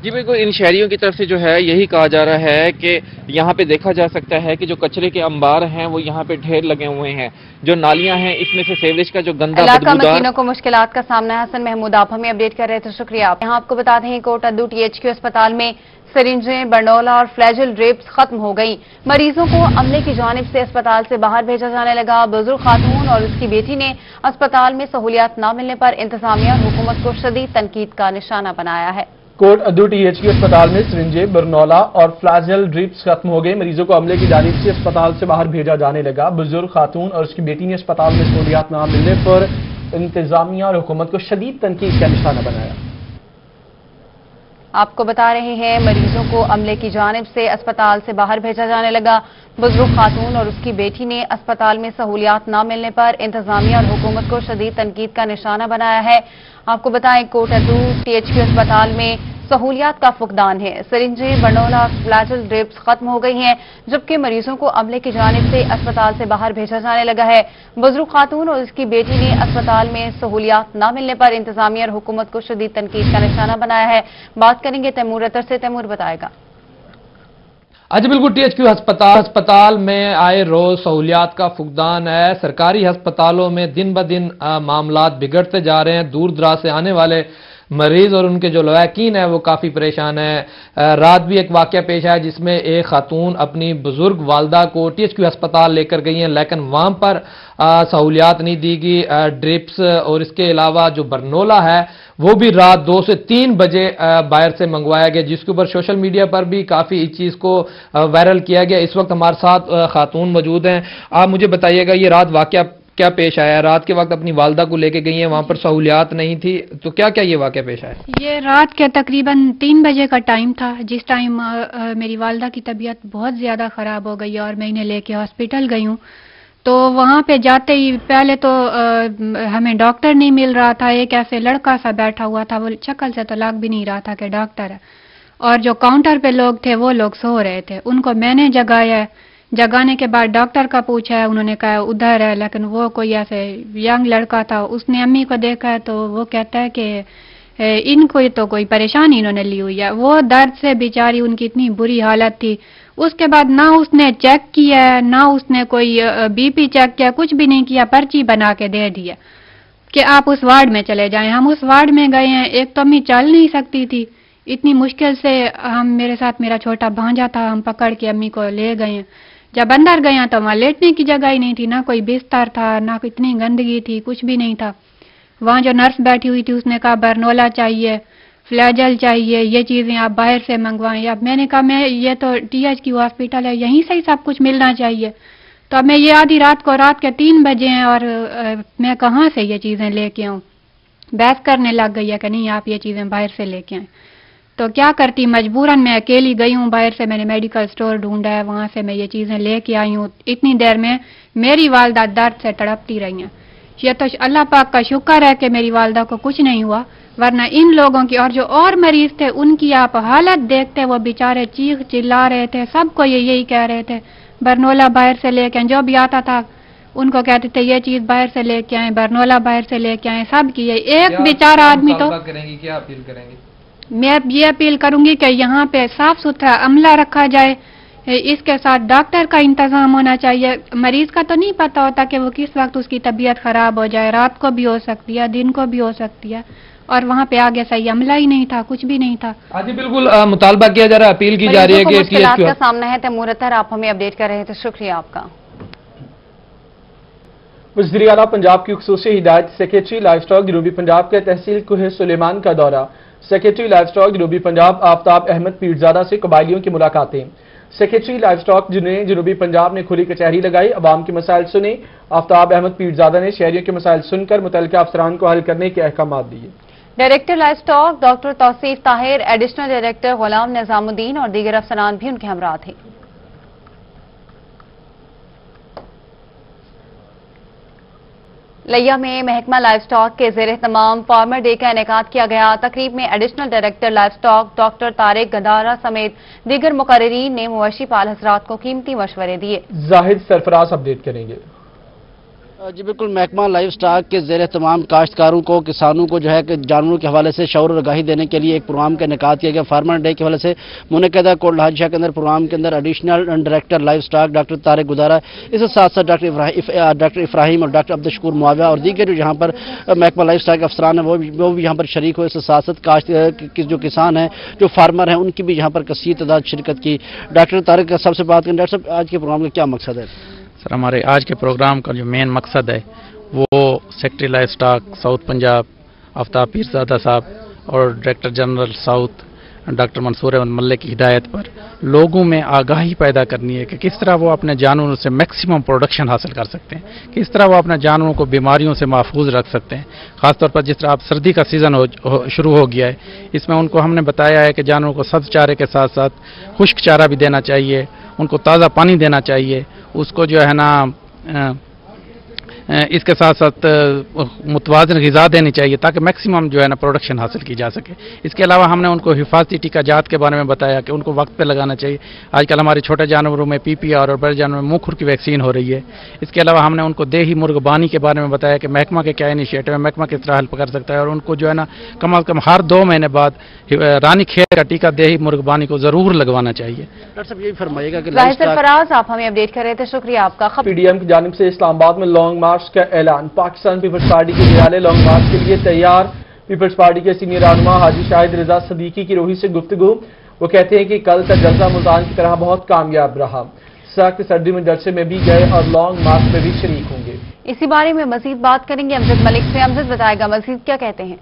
جی بالکل، ان شہریوں کی طرف سے جو ہے یہی کہا جا رہا ہے کہ یہاں پہ دیکھا جا سکتا ہے کہ جو کچرے کے انبار ہیں وہ یہاں پہ ڈھیر لگے ہوئے ہیں، جو نالیاں ہیں اس میں سے سیوریج کا جو گندا علاقہ مکینوں کو مشکلات کا سامنا ہے۔ حسن محمود آپ ہمیں اپڈیٹ کر رہے تھے، شکریہ آپ۔ یہاں آپ کو بتا دیں کوٹ ادو THQ اسپتال میں سرنجیں، برنولا اور فلیجل ڈرپس ختم ہو گئیں۔ مریضوں کو عملے کی جانب سے اسپتال سے باہر بھیجا جانے لگا۔ بزرگ خاتون اور اس کی بیٹی نے اسپتال میں سہولیات نہ ملنے پر انتظامیہ اور حکومت کو شدید تنقید کا نشانہ بنایا ہے۔ کوٹ ادو THQ اسپتال میں سرنجیں، برنولا اور فلیجل ڈرپس ختم ہو گئے۔ مریضوں کو عملے کی جانب سے اسپتال سے باہر بھیجا جانے لگا۔ بزرگ خاتون اور اس کی بیٹی نے اسپتال میں سہولیات نہ ملنے پر انتظامیہ اور حکومت کو شدید تنقید کا نشانہ بنایا۔ آپ کو بتا رہے ہیں مریضوں کو عملے کی جانب سے اسپتال سے باہر بھیجا جانے لگا۔ بزرگ خاتون اور اس کی بیٹی نے اسپتال میں سہولیات نہ ملنے پر انتظامیہ اور حکومت کو شدید تنقید کا نشانہ بنایا ہے۔ آپ کو بتائیں کوٹ ادو THQ اسپتال میں سہولیات کا فقدان ہے۔ سرنجیں، برنولا، فلیجل ڈرپس ختم ہو گئی ہیں، جبکہ مریضوں کو عملے کی جانب سے اسپتال سے باہر بھیجا جانے لگا ہے۔ بزرگ خاتون اور اس کی بیٹی نے اسپتال میں سہولیات نہ ملنے پر انتظامیہ اور حکومت کو شدید تنقید کا نشانہ بنایا ہے۔ بات کریں گے تیمور اتر سے، تیمور بتائے گا۔ آج بالکل THQ ہسپتال میں آئے روز سہولیات کا فقدان ہے۔ سرکاری ہسپتالوں میں دن بدن معاملات بگڑتے جا رہے ہیں۔ دور دراز سے آنے والے مریض اور ان کے جو لواحقین ہیں وہ کافی پریشان ہیں۔ رات بھی ایک واقعہ پیش آیا جس میں ایک خاتون اپنی بزرگ والدہ کو THQ ہسپتال لے کر گئی ہیں، لیکن وہاں پر سہولیات نہیں دی گئی، ڈرپس اور اس کے علاوہ جو برنولا ہے وہ بھی رات 2 سے 3 بجے باہر سے منگوایا گیا، جس کے اوپر سوشل میڈیا پر بھی کافی اس چیز کو وائرل کیا گیا۔ اس وقت ہمارے ساتھ خاتون موجود ہیں، آپ مجھے بتائیے گا یہ رات واقعہ کیا پیش آیا؟ رات کے وقت اپنی والدہ کو لے کے گئی ہیں، وہاں پر سہولیات نہیں تھی، تو کیا کیا یہ واقعہ پیش آیا؟ یہ رات کے تقریباً 3 بجے کا ٹائم تھا، جس ٹائم میری والدہ کی طبیعت بہت زیادہ خراب ہو گئی اور میں انہیں لے کے ہاسپٹل گئی ہوں۔ تو وہاں پہ جاتے ہی پہلے تو ہمیں ڈاکٹر نہیں مل رہا تھا، ایک ایسے لڑکا سا بیٹھا ہوا تھا، وہ شکل سے تو لگ بھی نہیں رہا تھا کہ ڈاکٹر ہے، اور جو کاؤنٹر پہ لوگ تھے وہ لوگ سو رہے تھے، ان کو میں نے جگایا ہے۔ جگانے کے بعد ڈاکٹر کا پوچھا ہے، انہوں نے کہا ادھر ہے، لیکن وہ کوئی ایسے ینگ لڑکا تھا، اس نے امی کو دیکھا ہے تو وہ کہتا ہے کہ ان کو تو کوئی پریشانی انہوں نے لی ہوئی ہے۔ وہ درد سے بیچاری، ان کی اتنی بری حالت تھی۔ اس کے بعد نہ اس نے چیک کیا، نہ اس نے کوئی BP چیک کیا، کچھ بھی نہیں کیا، پرچی بنا کے دے دیا کہ آپ اس وارڈ میں چلے جائیں۔ ہم اس وارڈ میں گئے ہیں، ایک تو امی چل نہیں سکتی تھی، اتنی مشکل سے میرے ساتھ میرا چھوٹا بھانجا تھا، ہم پکڑ کے امی کو لے گئے ہیں۔ جب اندر گیا تو وہاں لیٹنے کی جگہ ہی نہیں تھی، نہ کوئی بستر تھا، نہ اتنی گندگی تھی، کچھ بھی نہیں تھا۔ وہاں جو نرس بیٹھی ہوئی تھی اس نے کہا برنولا چاہیے، فلیجل چاہیے، یہ چیزیں آپ باہر سے منگوائیں۔ اب میں نے کہا میں یہ تو THQ ہاسپٹل ہے، یہیں سے ہی سب کچھ ملنا چاہیے۔ تو اب میں یہ آدھی رات کو، رات کے 3 بجے ہیں اور میں کہاں سے یہ چیزیں لے کے آؤں؟ بحث کرنے لگ گئی ہے کہ نہیں آپ یہ چیزیں باہر سے لے کے آئیں۔ تو کیا کرتی، مجبوراً میں اکیلی گئی ہوں باہر سے، میں نے میڈیکل سٹور ڈھونڈا ہے، وہاں سے میں یہ چیزیں لے کے آئی ہوں۔ اتنی دیر میں میری والدہ درد سے تڑپتی رہی ہیں۔ یہ تو اللہ پاک کا شکر ہے کہ میری والدہ کو کچھ نہیں ہوا، ورنہ ان لوگوں کی اور جو اور مریض تھے ان کی آپ حالت دیکھتے، وہ بیچارے چیخ چلا رہے تھے، سب کو یہی کہہ رہے تھے برنولا باہر سے لے کے آئیں۔ جو بھی آتا تھا ان کو کہتے تھے یہ چیز باہر سے لے کے آئیں، برنولا باہر سے لے کے آئیں، سب کی ایک بیچارہ آدمی تو۔ کیا اپیل کریں گے؟ میں یہ اپیل کروں گی کہ یہاں پہ صاف ستھرا عملہ رکھا جائے، اس کے ساتھ ڈاکٹر کا انتظام ہونا چاہیے۔ مریض کا تو نہیں پتہ ہوتا کہ وہ کس وقت اس کی طبیعت خراب ہو جائے، رات کو بھی ہو سکتی ہے، دن کو بھی ہو سکتی ہے، اور وہاں پہ آگے صحیح عملہ ہی نہیں تھا، کچھ بھی نہیں تھا۔ ہاں جی بالکل مطالبہ کیا جا رہا ہے، اپیل کی جا رہی ہے کہ مشکلات کا سامنا ہے۔ تیمور اطہر آپ ہمیں اپڈیٹ کر رہے تھے، شکریہ آپ کا۔ وزیر اعلیٰ پنجاب کی خصوصی ہدایت، سیکریٹری لائف سٹاک جنوبی پنجاب کے تحصیل کوہ سلیمان کا دورہ۔ سیکریٹری لائف سٹاک جنوبی پنجاب آفتاب احمد پیرزادہ سے قبائلیوں کی ملاقاتیں۔ سیکریٹری لائف سٹاک جنوبی پنجاب نے کھلی کچہری لگائی، عوام کے مسائل سنے۔ آفتاب احمد پیرزادہ نے شہریوں کے مسائل سن کر متعلقہ افسران کو حل کرنے کے احکامات دیے۔ ڈائریکٹر لائف سٹاک ڈاکٹر توصیف طاہر، ایڈیشنل ڈائریکٹر غلام نظام الدین اور دیگر افسران بھی ان کے ہمراہ تھے۔ لیا میں محکمہ لائف سٹاک کے زیر اہتمام فارمر ڈے کا انعقاد کیا گیا۔ تقریب میں additional director livestock doctor Tariq Gadara سمیت دیگر مقررین نے مویشی پال حضرات کو قیمتی مشورے دیے۔ زاہد سرفراز اپڈیٹ کریں گے۔ جی بالکل، محکمہ لائف سٹاک کے زیر اہتمام کاشتکاروں کو، کسانوں کو جو ہے کہ جانوروں کے حوالے سے شعور و آگاہی دینے کے لیے ایک پروگرام کا انعقاد کیا گیا۔ فارمر ڈے کے حوالے سے منعقدہ کوٹ لاہور شاہ کے اندر پروگرام کے اندر additional director livestock doctor Tariq Gadara, اس کے ساتھ ساتھ ڈاکٹر افراہیم اور ڈاکٹر عبدالشکور معاویہ اور دیگر جو یہاں پر محکمہ لائف سٹاک کے افسران ہیں وہ بھی یہاں پر شریک ہوئے۔ اس کے ساتھ ساتھ کاشت جو کسان ہیں، جو فارمر ہیں، ان کی بھی یہاں پر کثیر تعداد شرکت کی۔ ڈاکٹر طارق کا سب سے بات کریں، ڈاکٹر صاحب آج کے پروگرام کا کیا مقصد ہے؟ سر ہمارے آج کے پروگرام کا جو مین مقصد ہے وہ secretary livestock south Punjab Aftab Pirzada صاحب اور director general south doctor Mansoor Ahmed Malik کی ہدایت پر لوگوں میں آگاہی پیدا کرنی ہے کہ کس طرح وہ اپنے جانوروں سے میکسیمم پروڈکشن حاصل کر سکتے ہیں، کس طرح وہ اپنے جانوروں کو بیماریوں سے محفوظ رکھ سکتے ہیں۔ خاص طور پر جس طرح اب سردی کا سیزن شروع ہو گیا ہے، اس میں ان کو ہم نے بتایا ہے کہ جانوروں کو سبز چارے کے ساتھ ساتھ خشک چارہ بھی دینا چاہیے، ان کو تازہ پانی دینا چاہیے، اس کو جو ہے نا اس کے ساتھ ساتھ متوازن غذا دینی چاہیے تاکہ میکسیمم جو ہے نا پروڈکشن حاصل کی جا سکے۔ اس کے علاوہ ہم نے ان کو حفاظتی ٹیکہ جات کے بارے میں بتایا کہ ان کو وقت پہ لگانا چاہیے۔ آج کل ہمارے چھوٹے جانوروں میں PPR اور بڑے جانوروں میں منہ کھر کی ویکسین ہو رہی ہے۔ اس کے علاوہ ہم نے ان کو دیہی مرغ بانی کے بارے میں بتایا کہ محکمہ کے کیا انیشیٹو ہے، محکمہ کس طرح ہیلپ کر سکتا ہے، اور ان کو جو ہے نا کم از کم ہر 2 مہینے بعد رانی کھیر کا ٹیکہ دیہی مرغ بانی کو ضرور لگوانا چاہیے۔ ڈاکٹر صاحب یہی فرمائیے گا کہ زاہد سرفراز آپ ہمیں اپڈیٹ کر رہے تھے، شکریہ آپ کا۔ PDM کی جانب سے اسلام آباد میں لانگ مارچ کا اعلان، پاکستان پیپلز پارٹی کے ریالے لانگ مارچ کے لیے تیار۔ पीपल्स पार्टी के सीनियर रहनुमा हाजी शाहिद रजा सदीकी की रोही से गुफ्तगू। वो कहते हैं कि कल का जलसा मुल्तान की तरह बहुत कामयाब रहा। सख्त सर्दी में जलसे में भी गए और लॉन्ग मार्च में भी शरीक होंगे। इसी बारे में मजीद बात करेंगे अमजद मलिक से। अमजद बताएगा मजीद क्या कहते हैं।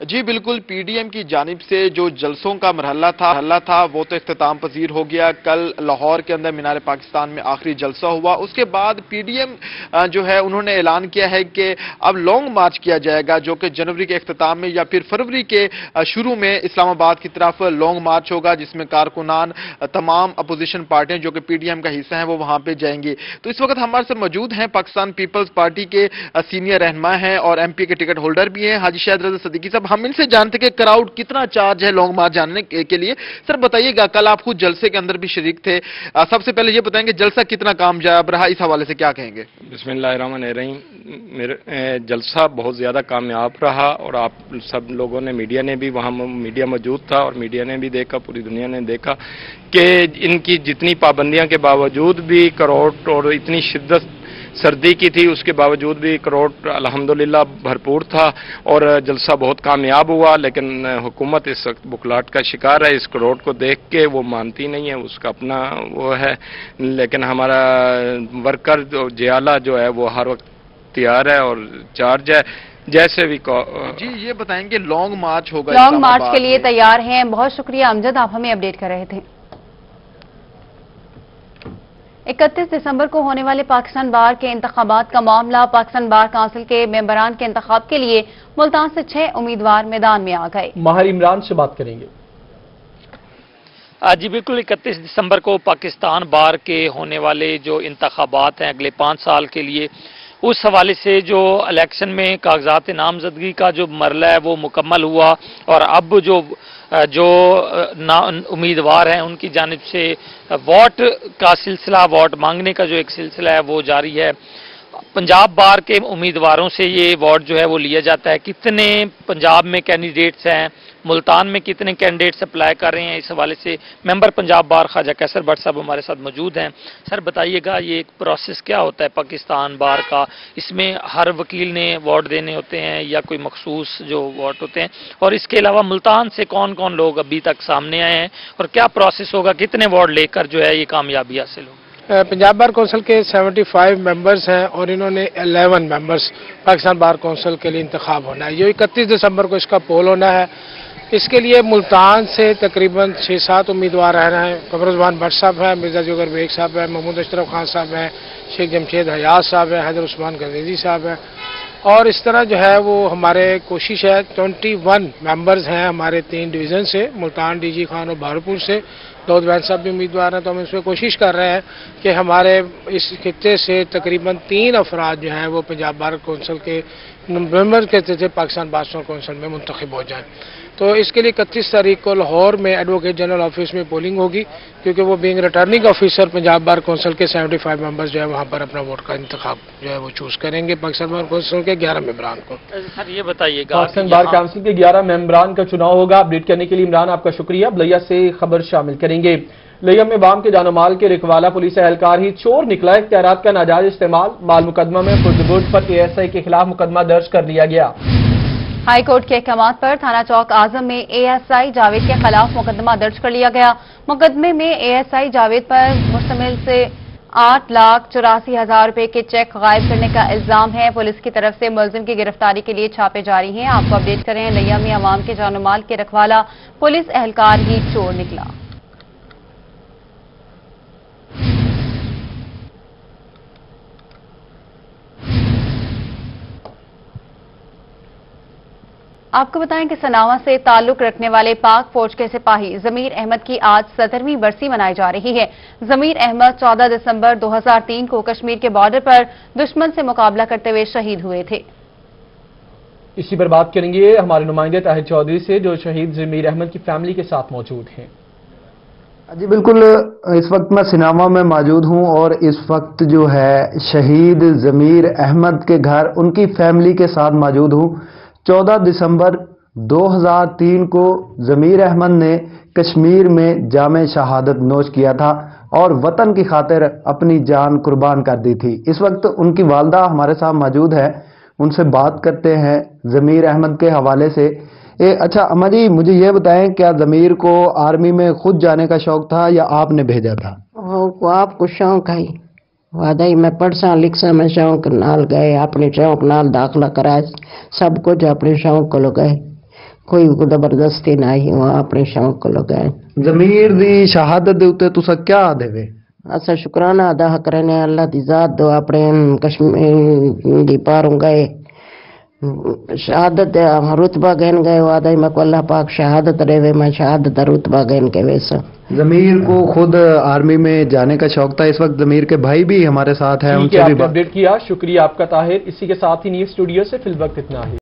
जी बिल्कुल, पीडीएम की जानिब से जो जलसों का मरहला था वो तो इख्तिताम पजीर हो गया। कल लाहौर के अंदर मीनार पाकिस्तान में आखिरी जलसा हुआ। उसके बाद पीडीएम जो है उन्होंने ऐलान किया है कि अब लॉन्ग मार्च किया जाएगा, जो कि जनवरी के इख्तिताम में या फिर फरवरी के शुरू में इस्लामाबाद की तरफ लॉन्ग मार्च होगा, जिसमें कारकुनान तमाम अपोजिशन पार्टियां जो कि पीडीएम का हिस्सा हैं वो वहां पर जाएंगी। तो इस वक्त हमारे साथ मौजूद हैं पाकिस्तान पीपल्स पार्टी के सीनियर रहनुमा हैं और एमपी के टिकट होल्डर भी हैं हाजी शाहिद रजा सदीकी साहब। हम इनसे जानते कि क्राउड कितना चार्ज है लॉन्ग मार्च जाने के लिए। सर बताइएगा, कल आप खुद जलसे के अंदर भी शरीक थे, सबसे पहले ये बताएंगे जलसा कितना कामयाब रहा, इस हवाले से क्या कहेंगे। बिस्मिल्लाहिर्रहमानिर्रहीम, मेरे जलसा बहुत ज़्यादा कामयाब रहा और आप सब लोगों ने, मीडिया ने भी, वहाँ मीडिया मौजूद था और मीडिया ने भी देखा, पूरी दुनिया ने देखा कि इनकी जितनी पाबंदियों के बावजूद भी क्राउड और इतनी शिद्दत सर्दी की थी, उसके बावजूद भी क्राउड अल्हम्दुलिल्लाह भरपूर था और जलसा बहुत कामयाब हुआ। लेकिन हुकूमत इस वक्त बुखलाहट का शिकार है। इस क्राउड को देख के वो मानती नहीं है, उसका अपना वो है। लेकिन हमारा वर्कर जो जियाला जो है वो हर वक्त तैयार है और चार्ज है। जैसे भी जी ये बताएंगे लॉन्ग मार्च होगा, लॉन्ग मार्च के लिए तैयार हैं। बहुत शुक्रिया अमजद, आप हमें अपडेट कर रहे थे। 31 दिसंबर को होने वाले पाकिस्तान बार के इंतखाबात का मामला। पाकिस्तान बार काउंसिल के मेंबरान के इंतखाब के लिए मुल्तान से 6 उम्मीदवार मैदान में आ गए। माहिर इमरान से बात करेंगे। जी बिल्कुल, 31 दिसंबर को पाकिस्तान बार के होने वाले जो इंतखाबात हैं अगले 5 साल के लिए, उस हवाले से जो इलेक्शन में कागजात नामजदगी का जो मरला है वो मुकम्मल हुआ और अब जो उम्मीदवार हैं उनकी जानिब से वोट का सिलसिला, वोट मांगने का जो एक सिलसिला है वो जारी है। पंजाब बार के उम्मीदवारों से ये वोट जो है वो लिया जाता है। कितने पंजाब में कैंडिडेट्स हैं, मुल्तान में कितने कैंडिडेट्स अप्लाई कर रहे हैं, इस हवाले से मेंबर पंजाब बार ख्वाजा कैसर भट्ट साहब हमारे साथ मौजूद हैं। सर बताइएगा, ये एक प्रोसेस क्या होता है पाकिस्तान बार का? इसमें हर वकील ने वोट देने होते हैं या कोई मखसूस जो वोट होते हैं? और इसके अलावा मुल्तान से कौन कौन लोग अभी तक सामने आए हैं और क्या प्रोसेस होगा, कितने वोट लेकर जो है ये कामयाबी हासिल होगी? पंजाब बार कौंसिल के 75 मेंबर्स हैं और इन्होंने 11 मेंबर्स पाकिस्तान बार कौंसिल के लिए इंतखाब होना है। ये 31 दिसंबर को इसका पोल होना है। इसके लिए मुल्तान से तकरीबन 6-7 उम्मीदवार आ रहे हैं। कमरुज़्ज़मान भट्ट साहब हैं, मिर्जा जोगर बेग साहब हैं, महमूद अशरफ खान साहब हैं, शेख जमशेद हयात साहब हैं, हैदर उस्मान गजीज़ी साहब हैं और इस तरह जो है वो हमारे कोशिश है। 21 मेंबर्स हैं हमारे 3 डिवीज़न से, मुल्तान, डीजी खान और बहारपुर से। दाऊद वैन साहब भी उम्मीदवार हैं। तो हम इसमें कोशिश कर रहे हैं कि हमारे इस खित्ते से तकरीबन 3 अफराद जो हैं वो पंजाब बार कौंसिल के मेंबर के थे पाकिस्तान बार कौंसिल में मुंतखब हो जाएं। तो इसके लिए 31 तारीख को लाहौर में एडवोकेट जनरल ऑफिस में पोलिंग होगी, क्योंकि वो being returning officer Punjab bar council के 75 मेंबर्स जो है वहाँ पर अपना वोट का इंतखाब जो है वो चूज करेंगे पाकिस्तान बार कौंसिल के 11 मेंबरान को। सर ये बताइएगा, पाकिस्तान बार काउंसिल के 11 मेंबरान का चुनाव होगा। अपडेट करने के लिए इमरान आपका शुक्रिया। बलैया से खबर शामिल करेंगे। लिया में वाम के जानमाल के रिकवाला पुलिस एहलकार ही चोर निकला। इख्तियारात का नाजायज इस्तेमाल माल मुकदमा में खुर्दबुर्द पर एएसआई के खिलाफ मुकदमा दर्ज कर लिया गया। हाई कोर्ट के अहकामात पर थाना चौक आजम में एएसआई जावेद के खिलाफ मुकदमा दर्ज कर लिया गया। मुकदमे में एएसआई जावेद पर मुश्तमिल से 8,84,000 रुपए के चेक गायब करने का इल्जाम है। पुलिस की तरफ से मुलजिम की गिरफ्तारी के लिए छापे जारी हैं। आपको अपडेट कर रहे हैं। लिया में अवाम के जानमाल के रखवाला पुलिस एहलकार ही चोर निकला। आपको बताएं कि सनावा से ताल्लुक रखने वाले पाक फौज के सिपाही जमीर अहमद की आज 17वीं बरसी मनाई जा रही है। जमीर अहमद 14 दिसंबर 2003 को कश्मीर के बॉर्डर पर दुश्मन से मुकाबला करते हुए शहीद हुए थे। इसी पर बात करेंगे हमारे नुमाइंदे ताहिर चौधरी से, जो शहीद जमीर अहमद की फैमिली के साथ मौजूद हैं। जी बिल्कुल, इस वक्त मैं सिनावा में मौजूद हूं और इस वक्त जो है शहीद जमीर अहमद के घर उनकी फैमिली के साथ मौजूद हूं। 14 दिसंबर 2003 को जमीर अहमद ने कश्मीर में जामे शहादत नोश किया था और वतन की खातिर अपनी जान कुर्बान कर दी थी। इस वक्त उनकी वालदा हमारे साथ मौजूद है। ان سے بات کرتے ہیں ضمیر احمد کے حوالے سے۔ اچھا اما جی، مجھے یہ بتائیں، کیا ضمیر کو آرمی میں خود جانے کا شوق تھا یا آپ نے بھیجا تھا؟ آپ کو شوق ہے وعدہ ہی میں پڑھسا لکھسا میں شوق نال گئے، اپنے شوق نال داخلہ کرائے، سب کچھ اپنے شوق کو لگائے، کوئی زبردستی نہ ہی، وہ اپنے شوق کو لگائے۔ ضمیر دی شہادت دے اوتے تسا کیا دے وے؟ اسا شکرانہ ادا کرنے اللہ دی ذات دو، اپنے کشمیر دی پاروں گئے، شہادت رتبہ گین گئے، وعدہ میں کو اللہ پاک شہادت رہے، میں شہادت رتبہ گین کے ویسا۔ ضمیر کو خود آرمی میں جانے کا شوق تھا، اس وقت ضمیر کے بھائی بھی ہمارے ساتھ ہیں، ان سے بھی اپڈیٹ کیا، شکریہ آپ کا طاہر۔ اسی کے ساتھ ہی نیوز اسٹوڈیو سے فی الوقت اتنا ہی۔